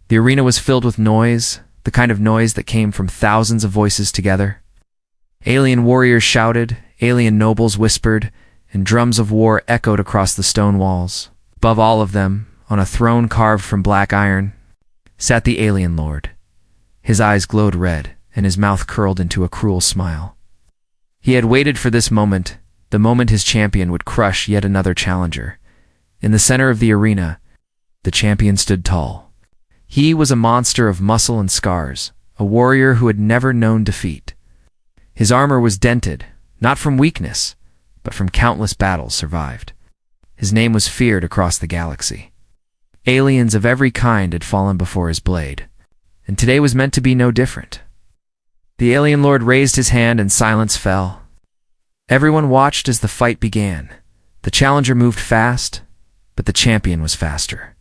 The arena was filled with noise, the kind of noise that came from thousands of voices together. Alien warriors shouted, alien nobles whispered, and drums of war echoed across the stone walls. Above all of them, on a throne carved from black iron, sat the Alien Lord. His eyes glowed red, and his mouth curled into a cruel smile. He had waited for this moment, the moment his champion would crush yet another challenger. In the center of the arena, the champion stood tall. He was a monster of muscle and scars, a warrior who had never known defeat. His armor was dented, not from weakness, but from countless battles survived. His name was feared across the galaxy. Aliens of every kind had fallen before his blade, and today was meant to be no different. The Alien Lord raised his hand and silence fell. Everyone watched as the fight began. The challenger moved fast, but the champion was faster.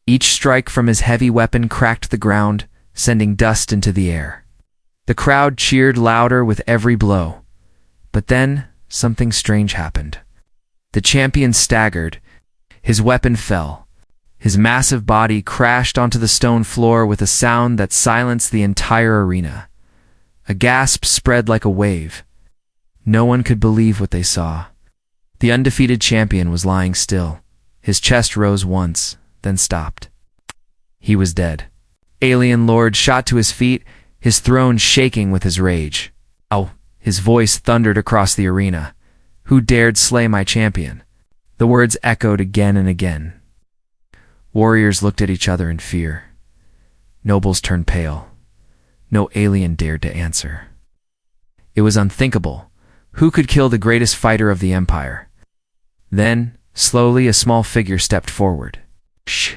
Each strike from his heavy weapon cracked the ground, sending dust into the air. The crowd cheered louder with every blow. But then, something strange happened. The champion staggered. His weapon fell. His massive body crashed onto the stone floor with a sound that silenced the entire arena. A gasp spread like a wave. No one could believe what they saw. The undefeated champion was lying still. His chest rose once, then stopped. He was dead. Alien Lord shot to his feet, his throne shaking with his rage. "Ow!" His voice thundered across the arena. "Who dared slay my champion?" The words echoed again and again. Warriors looked at each other in fear. Nobles turned pale. No alien dared to answer. It was unthinkable. Who could kill the greatest fighter of the Empire? Then, slowly, a small figure stepped forward. Shh!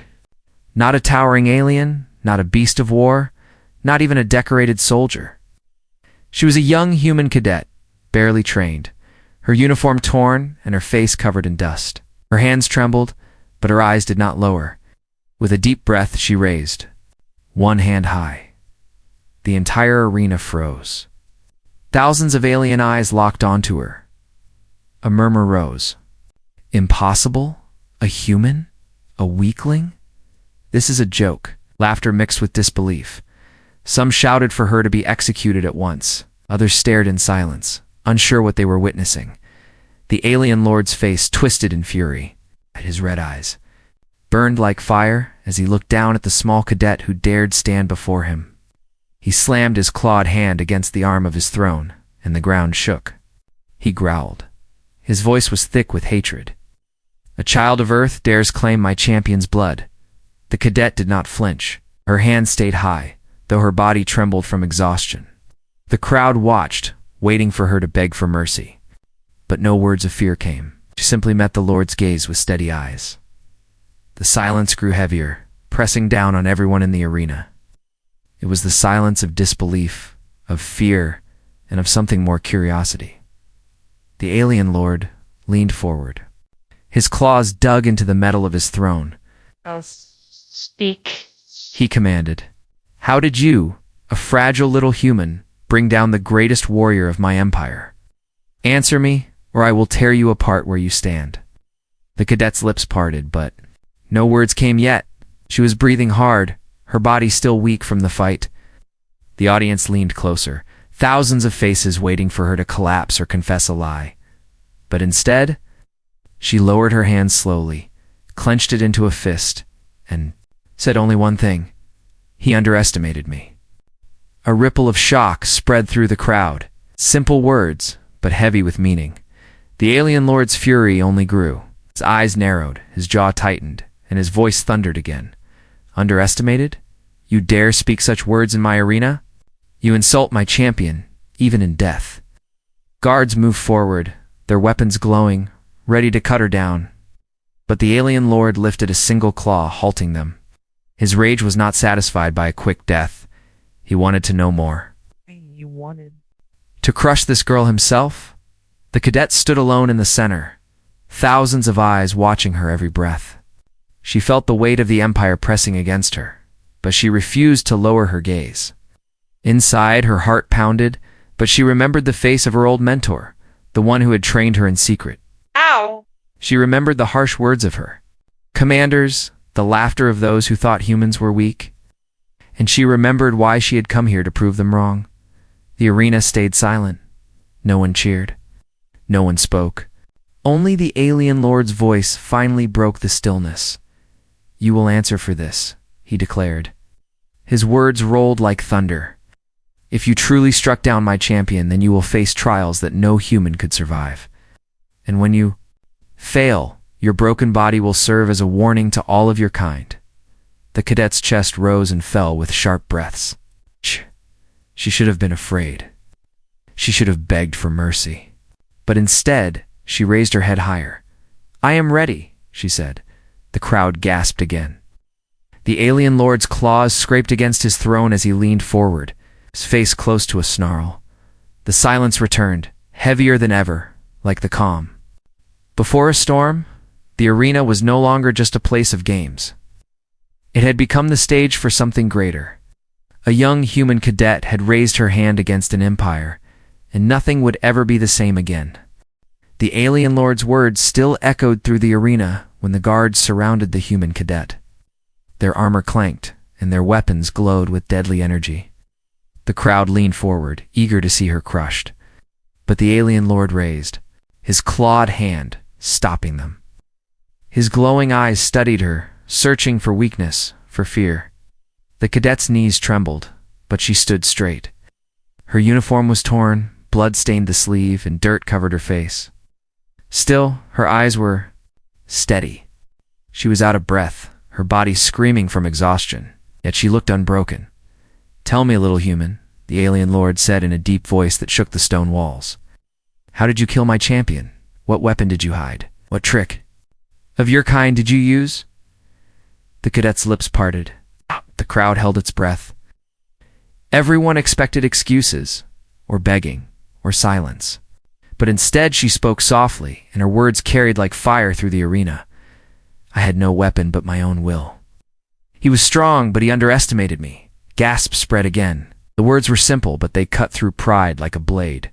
Not a towering alien, not a beast of war, not even a decorated soldier. She was a young human cadet, barely trained, her uniform torn and her face covered in dust. Her hands trembled, but her eyes did not lower. With a deep breath, she raised one hand high. The entire arena froze. Thousands of alien eyes locked onto her. A murmur rose. Impossible? A human? A weakling? This is a joke. Laughter mixed with disbelief. Some shouted for her to be executed at once. Others stared in silence, unsure what they were witnessing. The Alien Lord's face twisted in fury. His red eyes burned like fire as he looked down at the small cadet who dared stand before him. He slammed his clawed hand against the arm of his throne, and the ground shook. He growled. His voice was thick with hatred. "A child of Earth dares claim my champion's blood." The cadet did not flinch. Her hand stayed high, though her body trembled from exhaustion. The crowd watched, waiting for her to beg for mercy. But no words of fear came. She simply met the Lord's gaze with steady eyes. The silence grew heavier, pressing down on everyone in the arena. It was the silence of disbelief, of fear, and of something more curiosity. The Alien Lord leaned forward. His claws dug into the metal of his throne. "I'll speak," he commanded. "How did you, a fragile little human, bring down the greatest warrior of my empire? Answer me, or I will tear you apart where you stand." The cadet's lips parted, but no words came yet. She was breathing hard, her body still weak from the fight. The audience leaned closer, thousands of faces waiting for her to collapse or confess a lie. But instead, she lowered her hand slowly, clenched it into a fist, and said only one thing: "He underestimated me." A ripple of shock spread through the crowd. Simple words, but heavy with meaning. The Alien Lord's fury only grew. His eyes narrowed, his jaw tightened, and his voice thundered again. "Underestimated? You dare speak such words in my arena? You insult my champion, even in death." Guards moved forward, their weapons glowing, ready to cut her down. But the Alien Lord lifted a single claw, halting them. His rage was not satisfied by a quick death. He wanted to know more. "You wanted To crush this girl himself? The cadet stood alone in the center, thousands of eyes watching her every breath. She felt the weight of the Empire pressing against her, but she refused to lower her gaze. Inside, her heart pounded, but she remembered the face of her old mentor, the one who had trained her in secret. Ow!" She remembered the harsh words of her commanders, the laughter of those who thought humans were weak. and she remembered why she had come here to prove them wrong. The arena stayed silent. No one cheered. No one spoke. Only the Alien Lord's voice finally broke the stillness. "You will answer for this," he declared. His words rolled like thunder. "If you truly struck down my champion, then you will face trials that no human could survive. And when you fail, your broken body will serve as a warning to all of your kind." The cadet's chest rose and fell with sharp breaths. She should have been afraid. She should have begged for mercy. But instead, she raised her head higher. "I am ready," she said. The crowd gasped again. The Alien Lord's claws scraped against his throne as he leaned forward, his face close to a snarl. The silence returned, heavier than ever, like the calm. Before a storm, the arena was no longer just a place of games. It had become the stage for something greater. A young human cadet had raised her hand against an empire, and nothing would ever be the same again. The Alien Lord's words still echoed through the arena when the guards surrounded the human cadet. Their armor clanked, and their weapons glowed with deadly energy. The crowd leaned forward, eager to see her crushed. But the Alien Lord raised, his clawed hand, stopping them. His glowing eyes studied her, searching for weakness, for fear. The cadet's knees trembled, but she stood straight. Her uniform was torn, blood stained the sleeve, and dirt covered her face. Still, her eyes were steady. She was out of breath, her body screaming from exhaustion, yet she looked unbroken. "Tell me, little human," the Alien Lord said in a deep voice that shook the stone walls. "How did you kill my champion? What weapon did you hide? What trick of your kind did you use?" The cadet's lips parted. The crowd held its breath. Everyone expected excuses, or begging, or silence. But instead she spoke softly, and her words carried like fire through the arena. "I had no weapon but my own will. He was strong, but he underestimated me." Gasps spread again. The words were simple, but they cut through pride like a blade.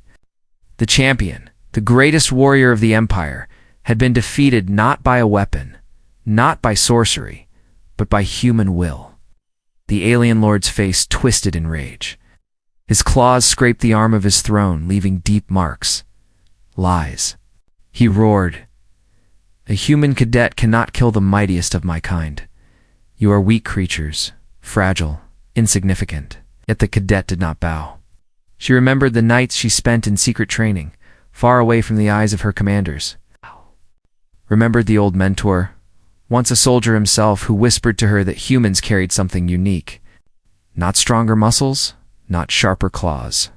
The champion, the greatest warrior of the Empire, had been defeated not by a weapon, not by sorcery, but by human will. The Alien Lord's face twisted in rage. His claws scraped the arm of his throne, leaving deep marks. "Lies," he roared. "A human cadet cannot kill the mightiest of my kind. You are weak creatures, fragile, insignificant." Yet the cadet did not bow. She remembered the nights she spent in secret training, far away from the eyes of her commanders. Remembered the old mentor, once a soldier himself, who whispered to her that humans carried something unique. Not stronger muscles, not sharper claws,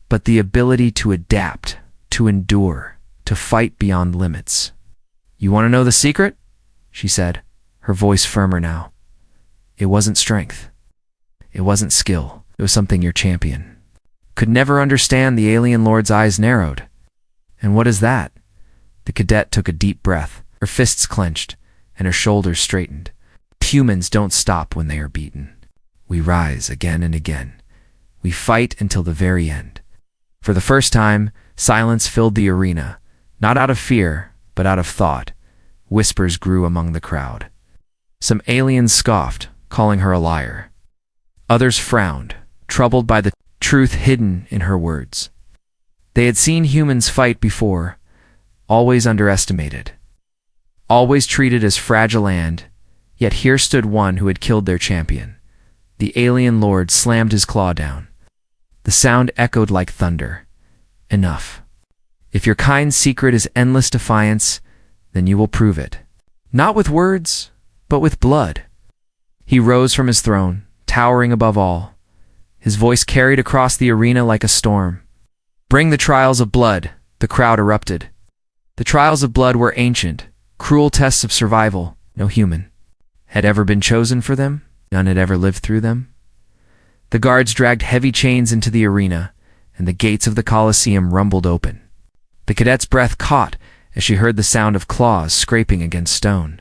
but the ability to adapt, to endure, to fight beyond limits. "You want to know the secret?" she said, her voice firmer now. "It wasn't strength. It wasn't skill. It was something your champion could never understand." The Alien Lord's eyes narrowed. "And what is that?" The cadet took a deep breath, her fists clenched, and her shoulders straightened. "Humans don't stop when they are beaten. We rise again and again. We fight until the very end." For the first time, silence filled the arena, not out of fear, but out of thought. Whispers grew among the crowd. Some aliens scoffed, calling her a liar. Others frowned, troubled by the truth hidden in her words. They had seen humans fight before, always underestimated, always treated as fragile, and yet here stood one who had killed their champion. The Alien Lord slammed his claw down. The sound echoed like thunder. "Enough. If your kind's secret is endless defiance, then you will prove it. Not with words, but with blood." He rose from his throne, towering above all. His voice carried across the arena like a storm. "Bring the trials of blood," the crowd erupted. The trials of blood were ancient, cruel tests of survival. No human had ever been chosen for them. None had ever lived through them. The guards dragged heavy chains into the arena, and the gates of the Colosseum rumbled open. The cadet's breath caught as she heard the sound of claws scraping against stone,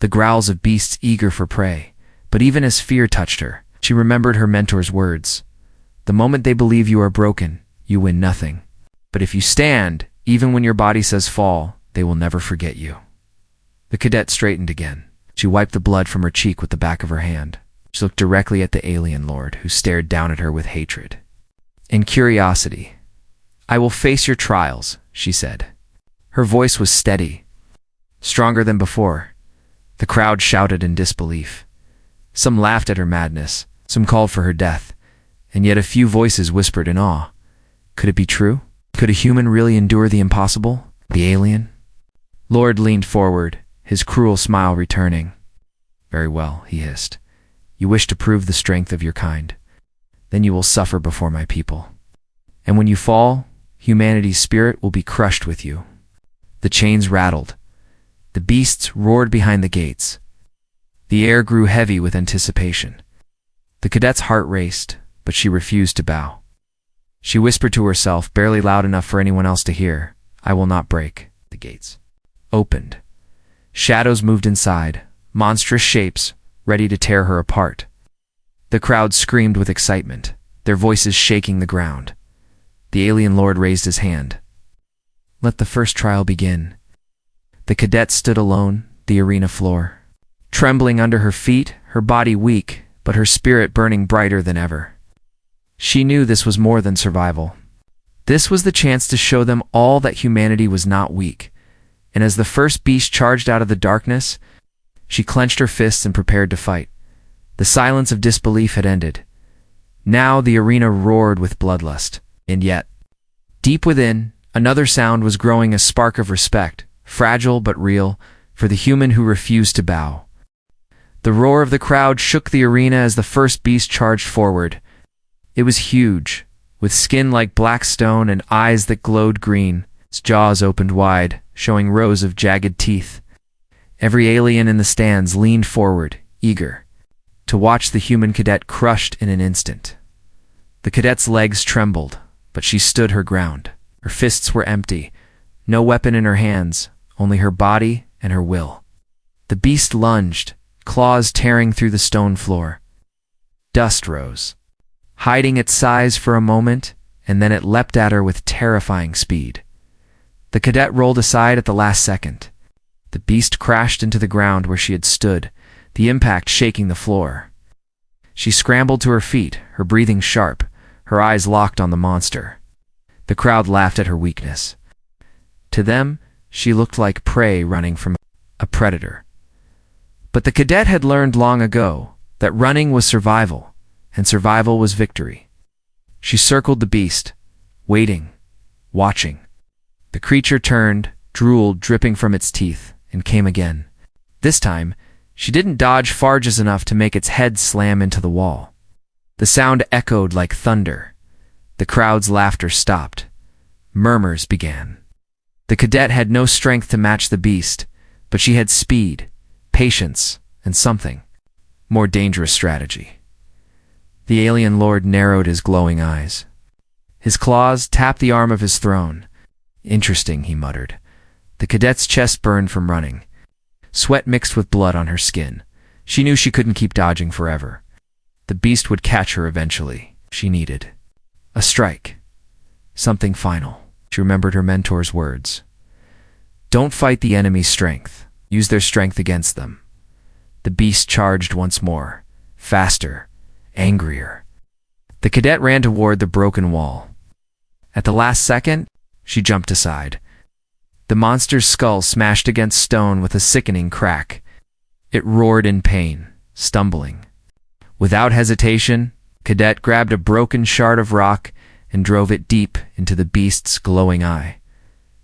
the growls of beasts eager for prey. But even as fear touched her, she remembered her mentor's words. "The moment they believe you are broken, you win nothing. But if you stand, even when your body says fall, they will never forget you." The cadet straightened again. She wiped the blood from her cheek with the back of her hand. She looked directly at the alien lord, who stared down at her with hatred and curiosity. "I will face your trials," she said. Her voice was steady, stronger than before. The crowd shouted in disbelief. Some laughed at her madness, some called for her death, and yet a few voices whispered in awe. Could it be true? Could a human really endure the impossible? The alien? Lord leaned forward, his cruel smile returning. "Very well," he hissed. "You wish to prove the strength of your kind. Then you will suffer before my people. And when you fall, humanity's spirit will be crushed with you." The chains rattled. The beasts roared behind the gates. The air grew heavy with anticipation. The cadet's heart raced, but she refused to bow. She whispered to herself, barely loud enough for anyone else to hear, "I will not break." The gates opened. Shadows moved inside, monstrous shapes, ready to tear her apart. The crowd screamed with excitement, their voices shaking the ground. The alien lord raised his hand. "Let the first trial begin." The cadet stood alone, the arena floor, trembling under her feet, her body weak, but her spirit burning brighter than ever. She knew this was more than survival. This was the chance to show them all that humanity was not weak. And as the first beast charged out of the darkness, she clenched her fists and prepared to fight. The silence of disbelief had ended. Now the arena roared with bloodlust. And yet, deep within, another sound was growing, a spark of respect, fragile but real, for the human who refused to bow. The roar of the crowd shook the arena as the first beast charged forward. It was huge, with skin like black stone and eyes that glowed green. Its jaws opened wide, showing rows of jagged teeth. Every alien in the stands leaned forward, eager to watch the human cadet crushed in an instant. The cadet's legs trembled, but she stood her ground. Her fists were empty, no weapon in her hands, only her body and her will. The beast lunged, claws tearing through the stone floor. Dust rose, hiding its size for a moment, and then it leapt at her with terrifying speed. The cadet rolled aside at the last second. The beast crashed into the ground where she had stood, the impact shaking the floor. She scrambled to her feet, her breathing sharp, her eyes locked on the monster. The crowd laughed at her weakness. To them, she looked like prey running from a predator. But the cadet had learned long ago that running was survival, and survival was victory. She circled the beast, waiting, watching. The creature turned, drooled dripping from its teeth, and came again. This time, she didn't dodge far just enough to make its head slam into the wall. The sound echoed like thunder. The crowd's laughter stopped. Murmurs began. The cadet had no strength to match the beast, but she had speed, patience, and something. More dangerous strategy. The alien lord narrowed his glowing eyes. His claws tapped the arm of his throne. "Interesting," he muttered. The cadet's chest burned from running. Sweat mixed with blood on her skin. She knew she couldn't keep dodging forever. The beast would catch her eventually. She needed a strike. Something final. She remembered her mentor's words. "Don't fight the enemy's strength. Use their strength against them." The beast charged once more. Faster. Angrier. The cadet ran toward the broken wall. At the last second, she jumped aside. The monster's skull smashed against stone with a sickening crack. It roared in pain, stumbling. Without hesitation, Cadet grabbed a broken shard of rock and drove it deep into the beast's glowing eye.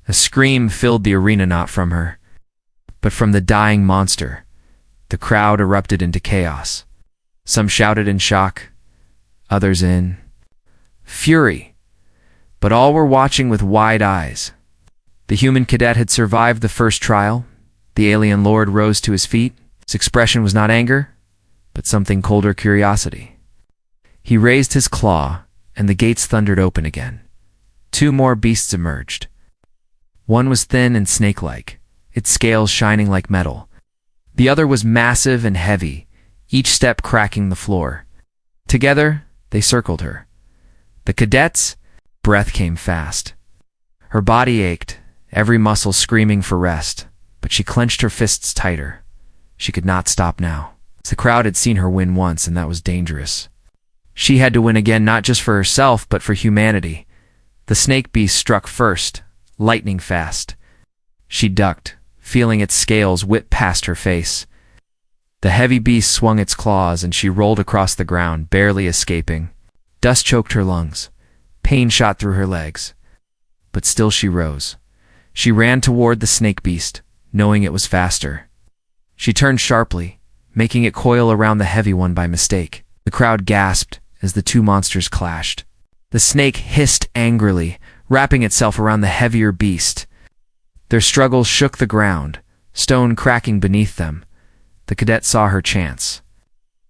A scream filled the arena, not from her, but from the dying monster. The crowd erupted into chaos. Some shouted in shock, others in fury, but all were watching with wide eyes. The human cadet had survived the first trial. The alien lord rose to his feet. His expression was not anger, but something colder, curiosity. He raised his claw, and the gates thundered open again. 2 more beasts emerged. One was thin and snake-like, its scales shining like metal. The other was massive and heavy, each step cracking the floor. Together, they circled her. The cadet's breath came fast. Her body ached, every muscle screaming for rest, but she clenched her fists tighter. She could not stop now. The crowd had seen her win once, and that was dangerous. She had to win again, not just for herself, but for humanity. The snake beast struck first, lightning fast. She ducked, feeling its scales whip past her face. The heavy beast swung its claws, and she rolled across the ground, barely escaping. Dust choked her lungs. Pain shot through her legs. But still she rose. She ran toward the snake beast, knowing it was faster. She turned sharply, making it coil around the heavy one by mistake. The crowd gasped as the two monsters clashed. The snake hissed angrily, wrapping itself around the heavier beast. Their struggles shook the ground, stone cracking beneath them. The cadet saw her chance.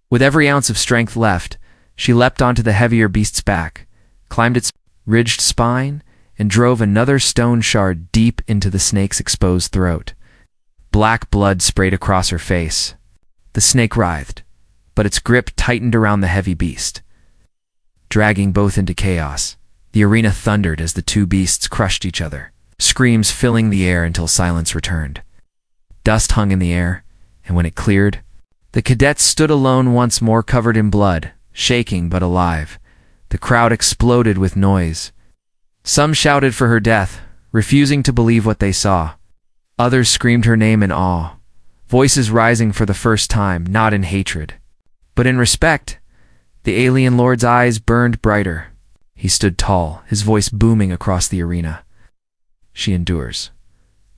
With every ounce of strength left, she leapt onto the heavier beast's back, climbed its ridged spine, and drove another stone shard deep into the snake's exposed throat. Black blood sprayed across her face. The snake writhed, but its grip tightened around the heavy beast. Dragging both into chaos, the arena thundered as the two beasts crushed each other, screams filling the air until silence returned. Dust hung in the air, and when it cleared, the cadet stood alone once more, covered in blood, shaking but alive. The crowd exploded with noise. Some shouted for her death, refusing to believe what they saw. Others screamed her name in awe, voices rising for the first time, not in hatred, but in respect. The alien lord's eyes burned brighter. He stood tall, his voice booming across the arena. She endures.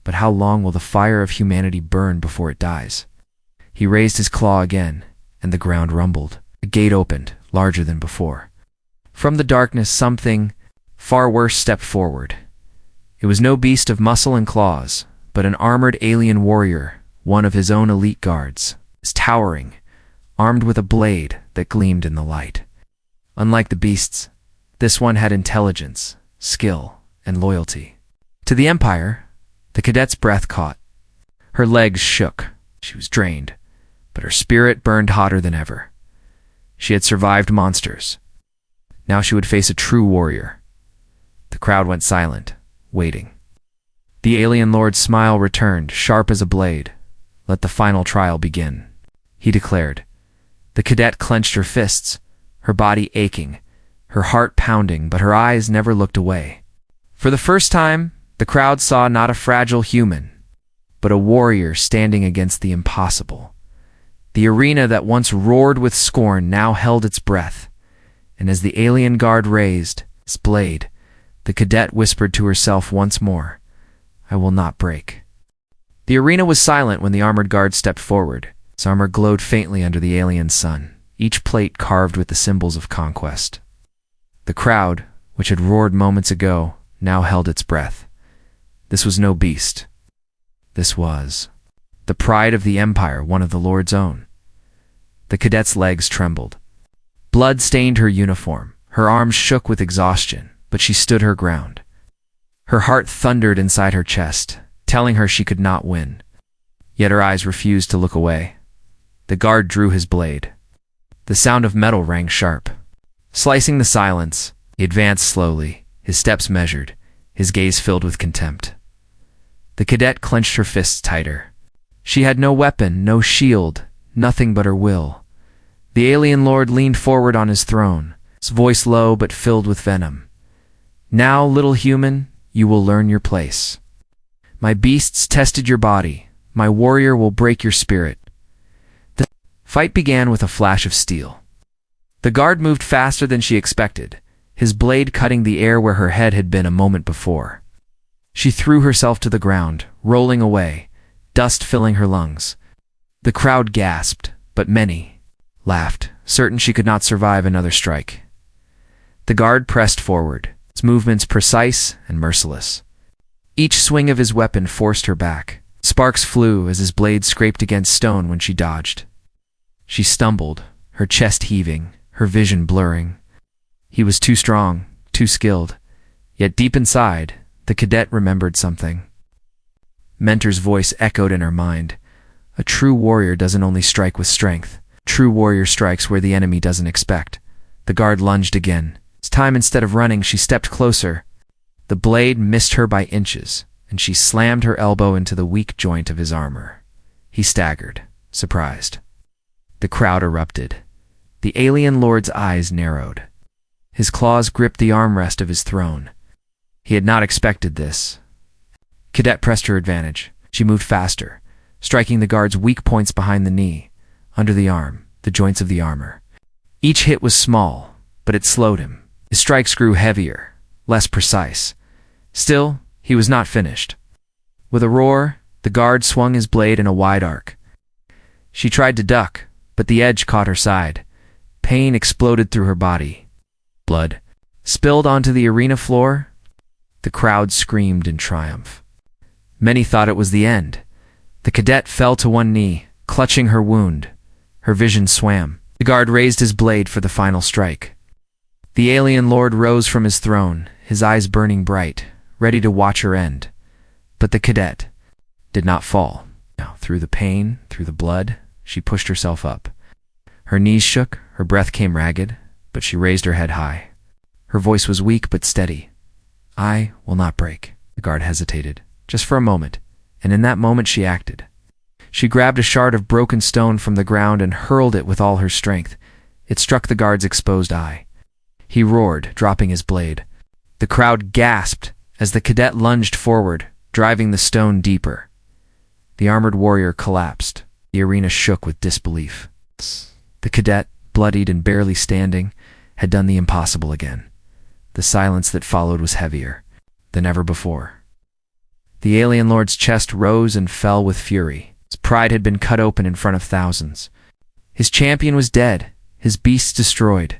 But how long will the fire of humanity burn before it dies? He raised his claw again, and the ground rumbled. A gate opened, larger than before. From the darkness, something far worse stepped forward. It was no beast of muscle and claws, but an armored alien warrior, one of his own elite guards. He was towering, armed with a blade that gleamed in the light. Unlike the beasts, this one had intelligence, skill, and loyalty. To the Empire, the cadet's breath caught. Her legs shook. She was drained, but her spirit burned hotter than ever. She had survived monsters. Now she would face a true warrior. The crowd went silent, waiting. The alien lord's smile returned, sharp as a blade. Let the final trial begin, he declared. The cadet clenched her fists, her body aching, her heart pounding, but her eyes never looked away. For the first time, the crowd saw not a fragile human, but a warrior standing against the impossible. The arena that once roared with scorn now held its breath, and as the alien guard raised its blade, the cadet whispered to herself once more, "I will not break." The arena was silent when the armored guard stepped forward. His armor glowed faintly under the alien sun, each plate carved with the symbols of conquest. The crowd, which had roared moments ago, now held its breath. This was no beast. This was the pride of the Empire, one of the Lord's own. The cadet's legs trembled. Blood stained her uniform. Her arms shook with exhaustion, but she stood her ground. Her heart thundered inside her chest, telling her she could not win. Yet her eyes refused to look away. The guard drew his blade. The sound of metal rang sharp. Slicing the silence, he advanced slowly, his steps measured, his gaze filled with contempt. The cadet clenched her fists tighter. She had no weapon, no shield, nothing but her will. The alien lord leaned forward on his throne, his voice low but filled with venom. "Now, little human, you will learn your place. My beasts tested your body. My warrior will break your spirit." The fight began with a flash of steel. The guard moved faster than she expected, his blade cutting the air where her head had been a moment before. She threw herself to the ground, rolling away, dust filling her lungs. The crowd gasped, but many laughed, certain she could not survive another strike. The guard pressed forward, his movements precise and merciless. Each swing of his weapon forced her back. Sparks flew as his blade scraped against stone when she dodged. She stumbled, her chest heaving, her vision blurring. He was too strong, too skilled. Yet deep inside, the cadet remembered something. Mentor's voice echoed in her mind. A true warrior doesn't only strike with strength. True warrior strikes where the enemy doesn't expect. The guard lunged again. This time, instead of running, she stepped closer. The blade missed her by inches, and she slammed her elbow into the weak joint of his armor. He staggered, surprised. The crowd erupted. The alien lord's eyes narrowed. His claws gripped the armrest of his throne. He had not expected this. Cadet pressed her advantage. She moved faster, striking the guard's weak points behind the knee, under the arm, the joints of the armor. Each hit was small, but it slowed him. His strikes grew heavier, less precise. Still, he was not finished. With a roar, the guard swung his blade in a wide arc. She tried to duck, but the edge caught her side. Pain exploded through her body. Blood spilled onto the arena floor. The crowd screamed in triumph. Many thought it was the end. The cadet fell to one knee, clutching her wound. Her vision swam. The guard raised his blade for the final strike. The alien lord rose from his throne, his eyes burning bright, ready to watch her end. But the cadet did not fall. Now, through the pain, through the blood, she pushed herself up. Her knees shook, her breath came ragged, but she raised her head high. Her voice was weak but steady. "I will not break." The guard hesitated, just for a moment, and in that moment she acted. She grabbed a shard of broken stone from the ground and hurled it with all her strength. It struck the guard's exposed eye. He roared, dropping his blade. The crowd gasped as the cadet lunged forward, driving the stone deeper. The armored warrior collapsed. The arena shook with disbelief. The cadet, bloodied and barely standing, had done the impossible again. The silence that followed was heavier than ever before. The alien lord's chest rose and fell with fury. His pride had been cut open in front of thousands. His champion was dead, his beasts destroyed.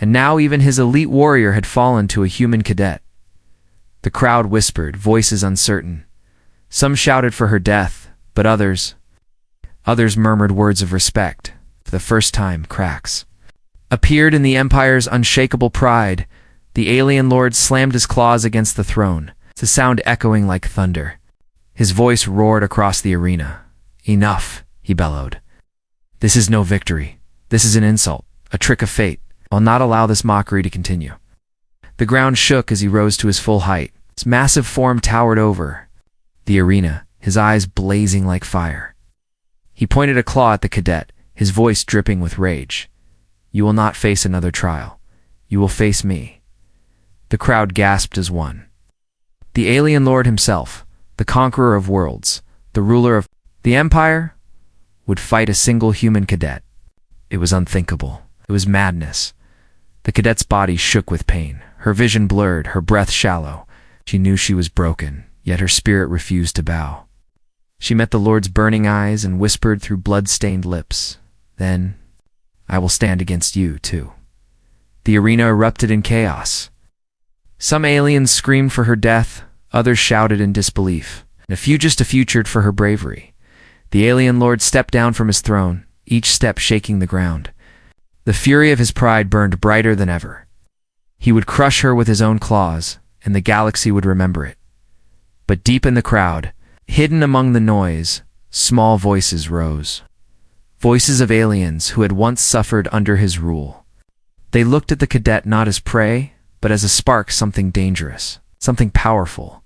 And now even his elite warrior had fallen to a human cadet. The crowd whispered, voices uncertain. Some shouted for her death, but others murmured words of respect. For the first time, cracks appeared in the Empire's unshakable pride. The alien lord slammed his claws against the throne, the sound echoing like thunder. His voice roared across the arena. "Enough," he bellowed. "This is no victory. This is an insult, a trick of fate. I'll not allow this mockery to continue." The ground shook as he rose to his full height. His massive form towered over the arena, his eyes blazing like fire. He pointed a claw at the cadet, his voice dripping with rage. "You will not face another trial. You will face me." The crowd gasped as one. The alien lord himself, the conqueror of worlds, the ruler of the Empire, would fight a single human cadet. It was unthinkable. It was madness. The cadet's body shook with pain, her vision blurred, her breath shallow. She knew she was broken, yet her spirit refused to bow. She met the Lord's burning eyes and whispered through blood-stained lips, "Then I will stand against you, too." The arena erupted in chaos. Some aliens screamed for her death, others shouted in disbelief, and a few cheered for her bravery. The alien lord stepped down from his throne, each step shaking the ground. The fury of his pride burned brighter than ever. He would crush her with his own claws, and the galaxy would remember it. But deep in the crowd, hidden among the noise, small voices rose. Voices of aliens who had once suffered under his rule. They looked at the cadet not as prey, but as a spark, something dangerous, something powerful.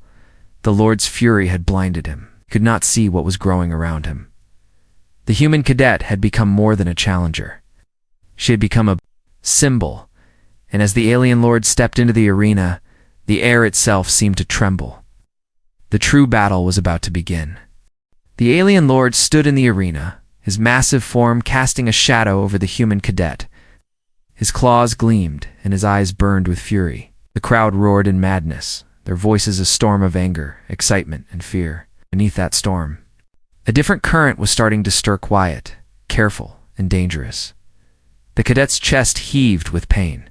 The Lord's fury had blinded him. He could not see what was growing around him. The human cadet had become more than a challenger. She had become a symbol, and as the alien lord stepped into the arena, the air itself seemed to tremble. The true battle was about to begin. The alien lord stood in the arena, his massive form casting a shadow over the human cadet. His claws gleamed, and his eyes burned with fury. The crowd roared in madness, their voices a storm of anger, excitement, and fear. Beneath that storm, a different current was starting to stir, quiet, careful, and dangerous. The cadet's chest heaved with pain.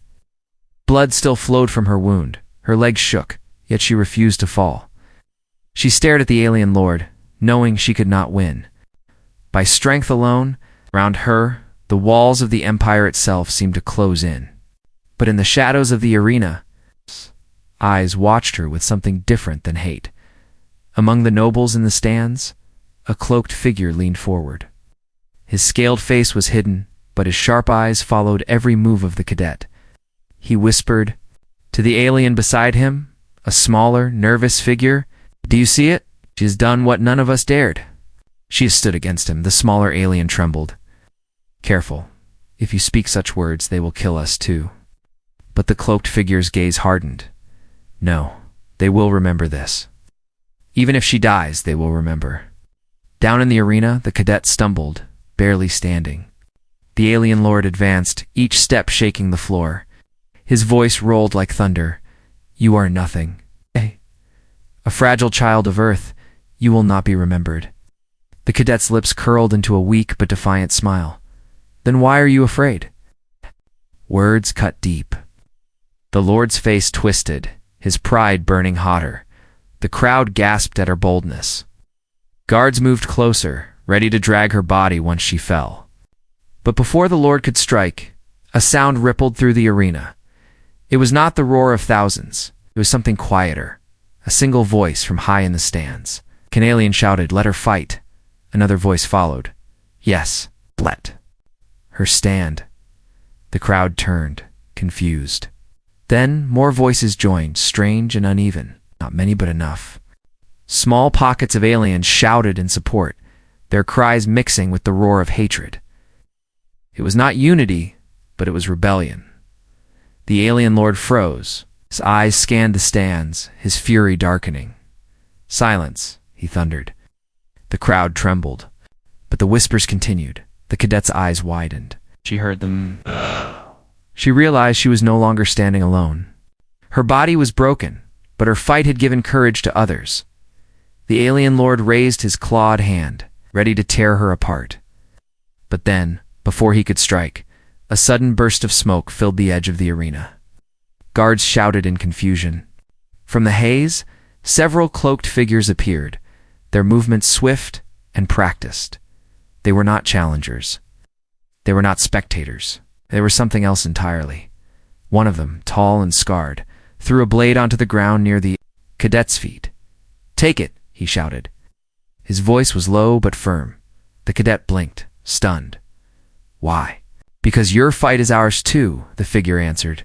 Blood still flowed from her wound. Her legs shook, yet she refused to fall. She stared at the alien lord, knowing she could not win. By strength alone, around her, the walls of the Empire itself seemed to close in. But in the shadows of the arena, eyes watched her with something different than hate. Among the nobles in the stands, a cloaked figure leaned forward. His scaled face was hidden, but his sharp eyes followed every move of the cadet. He whispered to the alien beside him, a smaller, nervous figure, "Do you see it? She has done what none of us dared." She stood against him. The smaller alien trembled. Careful. If you speak such words, they will kill us too. But the cloaked figure's gaze hardened. No, they will remember this. Even if she dies, they will remember. Down in the arena, the cadet stumbled, barely standing. The alien lord advanced, each step shaking the floor. His voice rolled like thunder. You are nothing. A fragile child of Earth, you will not be remembered. The cadet's lips curled into a weak but defiant smile. Then why are you afraid? Words cut deep. The Lord's face twisted, his pride burning hotter. The crowd gasped at her boldness. Guards moved closer, ready to drag her body once she fell. But before the Lord could strike, a sound rippled through the arena. It was not the roar of thousands. It was something quieter. A single voice from high in the stands. An alien shouted, "Let her fight." Another voice followed. "Yes, let her stand." The crowd turned, confused. Then more voices joined, strange and uneven. Not many, but enough. Small pockets of aliens shouted in support, their cries mixing with the roar of hatred. It was not unity, but it was rebellion. The alien lord froze. His eyes scanned the stands, his fury darkening. "Silence," he thundered. The crowd trembled, but the whispers continued. The cadet's eyes widened. She heard them. She realized she was no longer standing alone. Her body was broken, but her fight had given courage to others. The alien lord raised his clawed hand, ready to tear her apart. But then, before he could strike, a sudden burst of smoke filled the edge of the arena. Guards shouted in confusion. From the haze, several cloaked figures appeared, their movements swift and practiced. They were not challengers. They were not spectators. They were something else entirely. One of them, tall and scarred, threw a blade onto the ground near the cadet's feet. "Take it," he shouted. His voice was low but firm. The cadet blinked, stunned. "Why?" "Because your fight is ours too," the figure answered.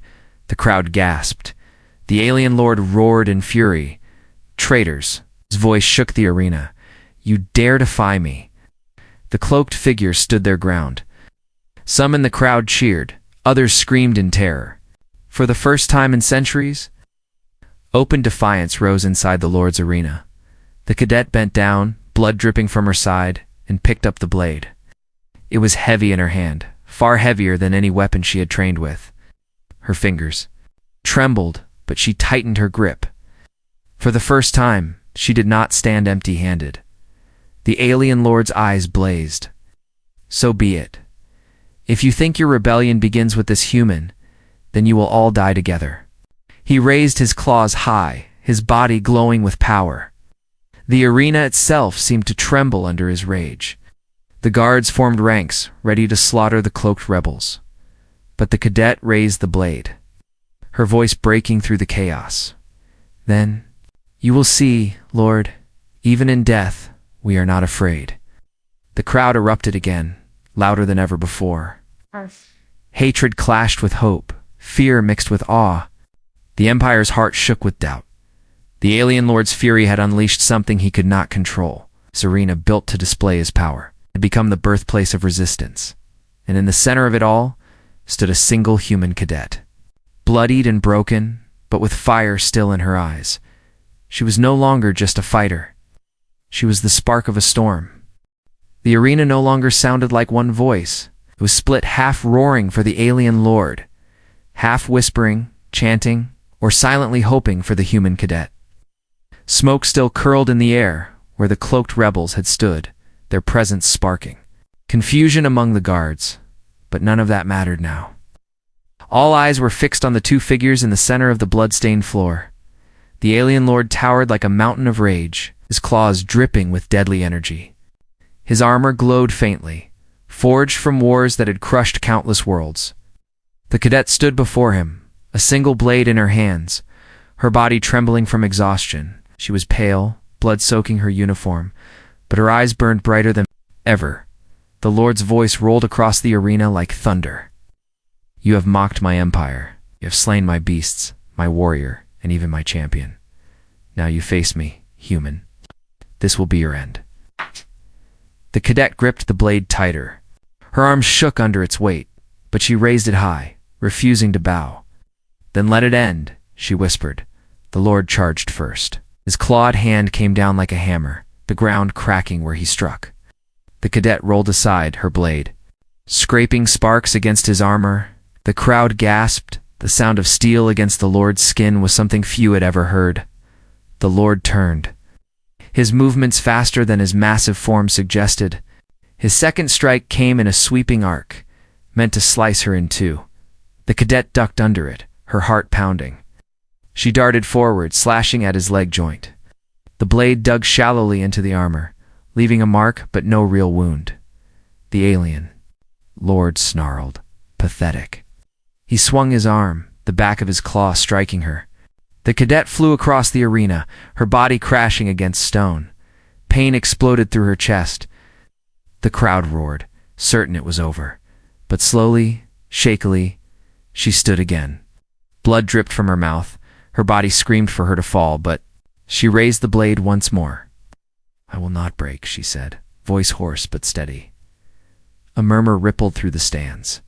The crowd gasped. The alien lord roared in fury. "Traitors!" His voice shook the arena. "You dare defy me!" The cloaked figures stood their ground. Some in the crowd cheered, others screamed in terror. For the first time in centuries, open defiance rose inside the Lord's arena. The cadet bent down, blood dripping from her side, and picked up the blade. It was heavy in her hand, far heavier than any weapon she had trained with. Her fingers trembled, but she tightened her grip. For the first time, she did not stand empty-handed. The alien lord's eyes blazed. "So be it. If you think your rebellion begins with this human, then you will all die together." He raised his claws high, his body glowing with power. The arena itself seemed to tremble under his rage. The guards formed ranks, ready to slaughter the cloaked rebels. But the cadet raised the blade, her voice breaking through the chaos. "Then, you will see, Lord, even in death, we are not afraid." The crowd erupted again, louder than ever before. Hatred clashed with hope, fear mixed with awe. The Empire's heart shook with doubt. The alien lord's fury had unleashed something he could not control. This arena, built to display his power, had become the birthplace of resistance. And in the center of it all stood a single human cadet. Bloodied and broken, but with fire still in her eyes. She was no longer just a fighter. She was the spark of a storm. The arena no longer sounded like one voice. It was split, half roaring for the alien lord, half whispering, chanting, or silently hoping for the human cadet. Smoke still curled in the air where the cloaked rebels had stood, their presence sparking. Confusion among the guards, but none of that mattered now. All eyes were fixed on the two figures in the center of the blood-stained floor. The alien lord towered like a mountain of rage, his claws dripping with deadly energy. His armor glowed faintly, forged from wars that had crushed countless worlds. The cadet stood before him, a single blade in her hands, her body trembling from exhaustion. She was pale, blood soaking her uniform, but her eyes burned brighter than ever. The Lord's voice rolled across the arena like thunder. "You have mocked my empire. You have slain my beasts, my warrior, and even my champion. Now you face me, human. This will be your end." The cadet gripped the blade tighter. Her arms shook under its weight, but she raised it high, refusing to bow. "Then let it end," she whispered. The Lord charged first. His clawed hand came down like a hammer, the ground cracking where he struck. The cadet rolled aside her blade, scraping sparks against his armor. The crowd gasped. The sound of steel against the Lord's skin was something few had ever heard. The Lord turned, his movements faster than his massive form suggested. His second strike came in a sweeping arc, meant to slice her in two. The cadet ducked under it, her heart pounding. She darted forward, slashing at his leg joint. The blade dug shallowly into the armor, leaving a mark but no real wound. The alien Lord snarled, pathetic. He swung his arm, the back of his claw striking her. The cadet flew across the arena, her body crashing against stone. Pain exploded through her chest. The crowd roared, certain it was over. But slowly, shakily, she stood again. Blood dripped from her mouth. Her body screamed for her to fall, but she raised the blade once more. "I will not break," she said, voice hoarse but steady. A murmur rippled through the stands.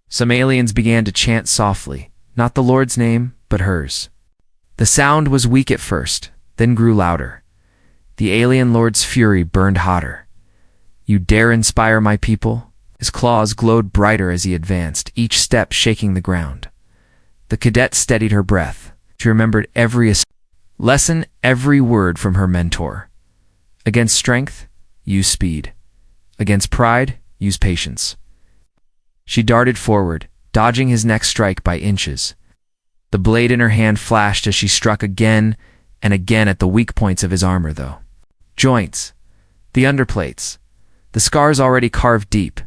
Some aliens began to chant softly, not the Lord's name, but hers. The sound was weak at first, then grew louder. The alien Lord's fury burned hotter. "You dare inspire my people?" His claws glowed brighter as he advanced, each step shaking the ground. The cadet steadied her breath. She remembered every lesson, every word from her mentor. Against strength, use speed. Against pride, use patience. She darted forward, dodging his next strike by inches. The blade in her hand flashed as she struck again and again at the weak points of his armor, though. Joints, the underplates, the scars already carved deep.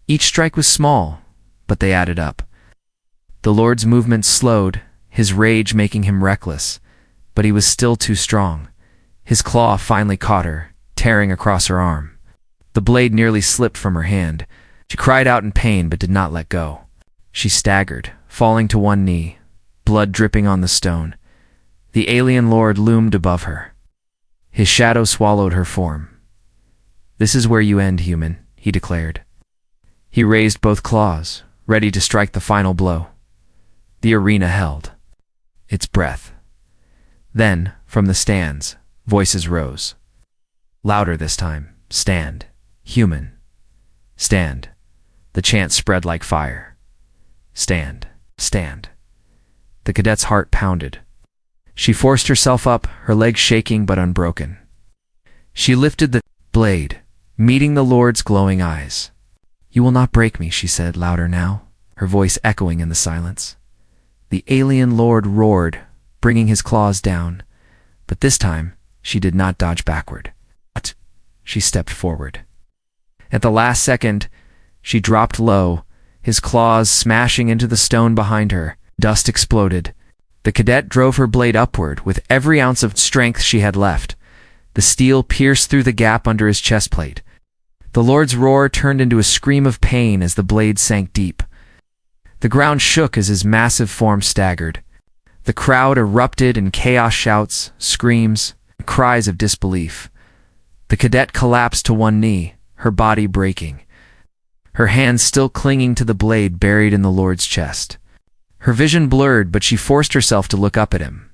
Each strike was small, but they added up. The Lord's movements slowed, his rage making him reckless, but he was still too strong. His claw finally caught her, tearing across her arm. The blade nearly slipped from her hand. She cried out in pain but did not let go. She staggered, falling to one knee, blood dripping on the stone. The alien Lord loomed above her. His shadow swallowed her form. "This is where you end, human," he declared. He raised both claws, ready to strike the final blow. The arena held its breath. Then, from the stands, voices rose. Louder this time. "Stand, human. Stand." The chant spread like fire. "Stand, stand." The cadet's heart pounded. She forced herself up, her legs shaking but unbroken. She lifted the blade, meeting the Lord's glowing eyes. "You will not break me," she said, louder now, her voice echoing in the silence. The alien Lord roared, bringing his claws down, but this time she did not dodge backward. She stepped forward. At the last second, she dropped low, his claws smashing into the stone behind her. Dust exploded. The cadet drove her blade upward with every ounce of strength she had left. The steel pierced through the gap under his chest plate. The Lord's roar turned into a scream of pain as the blade sank deep. The ground shook as his massive form staggered. The crowd erupted in chaos, shouts, screams, and cries of disbelief. The cadet collapsed to one knee, her body breaking, her hands still clinging to the blade buried in the Lord's chest. Her vision blurred, but she forced herself to look up at him.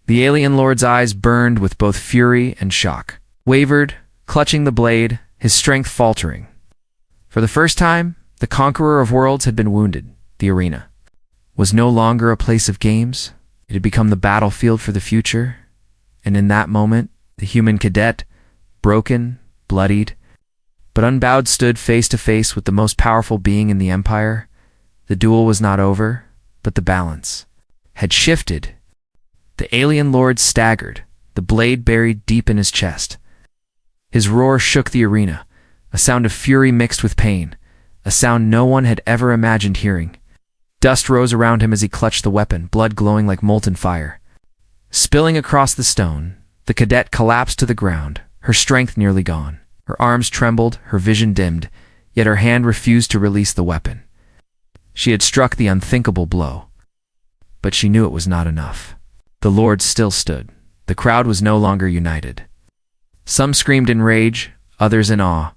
The alien Lord's eyes burned with both fury and shock. Wavered, clutching the blade, his strength faltering. For the first time, the conqueror of worlds had been wounded. The arena was no longer a place of games. It had become the battlefield for the future. And in that moment, the human cadet, broken, bloodied, but unbowed, stood face to face with the most powerful being in the Empire. The duel was not over, but the balance had shifted. The alien Lord staggered, the blade buried deep in his chest. His roar shook the arena, a sound of fury mixed with pain, a sound no one had ever imagined hearing. Dust rose around him as he clutched the weapon, blood glowing like molten fire. Spilling across the stone, the cadet collapsed to the ground, her strength nearly gone. Her arms trembled, her vision dimmed, yet her hand refused to release the weapon. She had struck the unthinkable blow. But she knew it was not enough. The Lord still stood. The crowd was no longer united. Some screamed in rage, others in awe.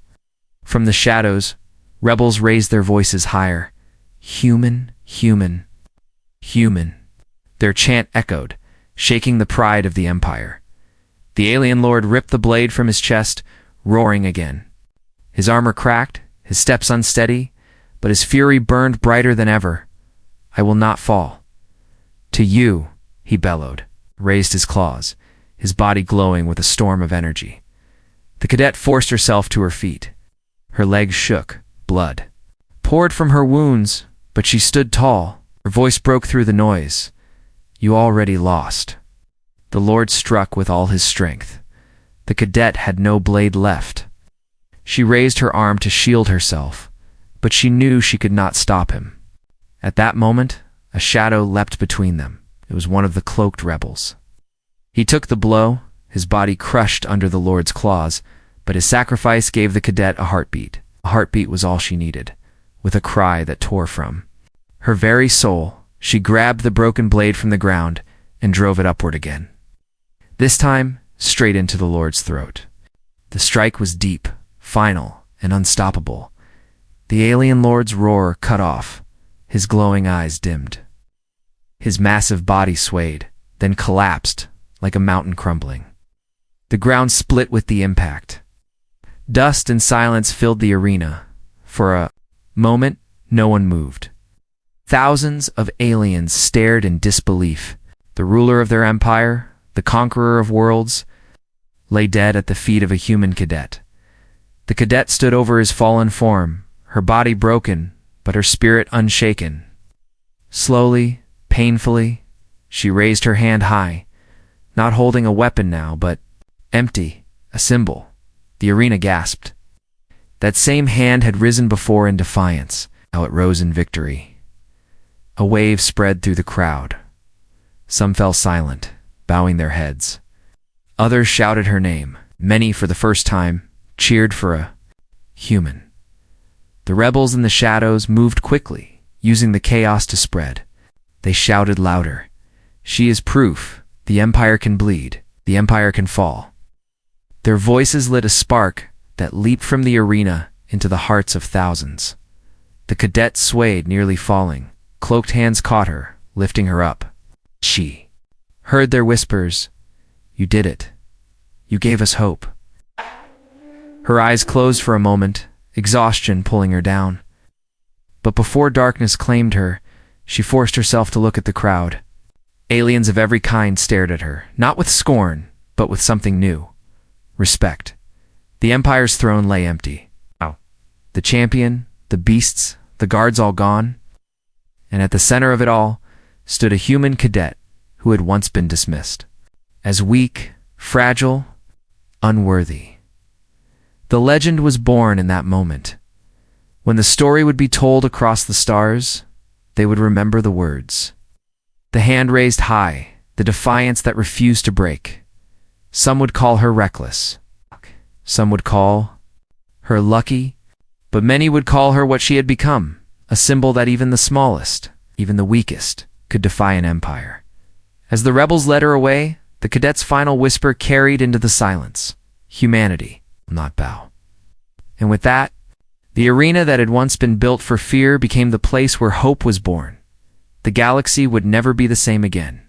From the shadows, Rebels raised their voices higher. Human, human, human. Their chant echoed, shaking the pride of the Empire. The alien lord ripped the blade from his chest, roaring again. His armor cracked, his steps unsteady, but his fury burned brighter than ever. I will not fall. To you, he bellowed, raised his claws, his body glowing with a storm of energy. The cadet forced herself to her feet. Her legs shook, blood poured from her wounds, but she stood tall. Her voice broke through the noise. You already lost. The Lord struck with all his strength. The cadet had no blade left. She raised her arm to shield herself, but she knew she could not stop him. At that moment, a shadow leapt between them. It was one of the cloaked rebels. He took the blow, his body crushed under the Lord's claws, but his sacrifice gave the cadet a heartbeat. A heartbeat was all she needed. With a cry that tore from her very soul, she grabbed the broken blade from the ground and drove it upward again. This time, straight into the Lord's throat. The strike was deep, final, and unstoppable. The alien lord's roar cut off. His glowing eyes dimmed. His massive body swayed, then collapsed like a mountain crumbling. The ground split with the impact. Dust and silence filled the arena. For a moment, no one moved. Thousands of aliens stared in disbelief. The ruler of their empire, the conqueror of worlds, lay dead at the feet of a human cadet. The cadet stood over his fallen form, her body broken, but her spirit unshaken. Slowly, painfully, she raised her hand high, not holding a weapon now, but empty, a symbol. The arena gasped. That same hand had risen before in defiance. Now it rose in victory. A wave spread through the crowd. Some fell silent, bowing their heads. Others shouted her name. Many, for the first time, cheered for a human. The rebels in the shadows moved quickly, using the chaos to spread. They shouted louder. She is proof. The Empire can bleed. The Empire can fall. Their voices lit a spark that leaped from the arena into the hearts of thousands. The cadet swayed, nearly falling. Cloaked hands caught her, lifting her up. She heard their whispers. You did it. You gave us hope. Her eyes closed for a moment, exhaustion pulling her down. But before darkness claimed her, she forced herself to look at the crowd. Aliens of every kind stared at her, not with scorn, but with something new. Respect. The Empire's throne lay empty. The champion, the beasts, the guards all gone. And at the center of it all stood a human cadet who had once been dismissed as weak, fragile, unworthy. The legend was born in that moment. When the story would be told across the stars, they would remember the words. The hand raised high, the defiance that refused to break. Some would call her reckless. Some would call her lucky, but many would call her what she had become, a symbol that even the smallest, even the weakest, could defy an empire. As the rebels led her away, the cadet's final whisper carried into the silence. Humanity will not bow. And with that, the arena that had once been built for fear became the place where hope was born. The galaxy would never be the same again.